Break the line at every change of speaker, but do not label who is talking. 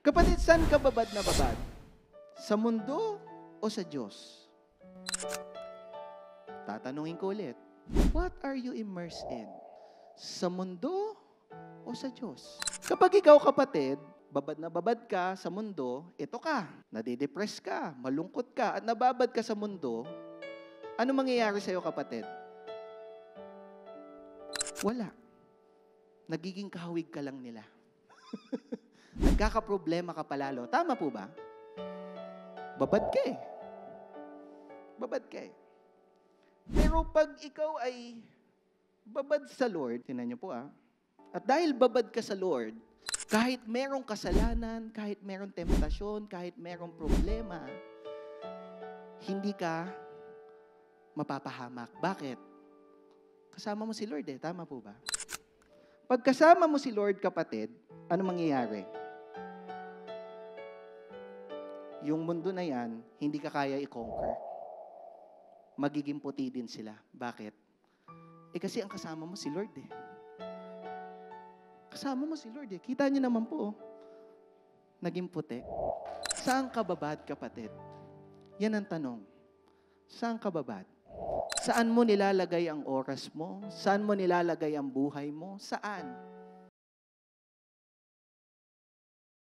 Kapatid, saan ka babad na babad? Sa mundo o sa Diyos? Tatanungin ko ulit. What are you immersed in? Sa mundo o sa Diyos? Kapag ikaw, kapatid, babad na babad ka sa mundo, ito ka, nadidepress ka, malungkot ka, at nababad ka sa mundo, ano mangyayari sa'yo, kapatid? Wala. Nagiging kahawig ka lang nila. Nagkakaproblema ka palalo. Tama po ba? Babad ka eh. Babad ka eh. Pero pag ikaw ay babad sa Lord, tingnan niyo po at dahil babad ka sa Lord, kahit merong kasalanan, kahit merong temptasyon, kahit merong problema, hindi ka mapapahamak. Bakit? Kasama mo si Lord eh. Tama po ba? Pag kasama mo si Lord, kapatid, ano mangyayari? Yung mundo na yan, hindi ka kaya i-conquer. Magiging puti din sila. Bakit? Kasi ang kasama mo si Lord eh. Kasama mo si Lord eh. Kita niyo naman po, naging puti. Saan ka babad, kapatid? Yan ang tanong. Saan ka babad? Saan mo nilalagay ang oras mo? Saan mo nilalagay ang buhay mo? Saan?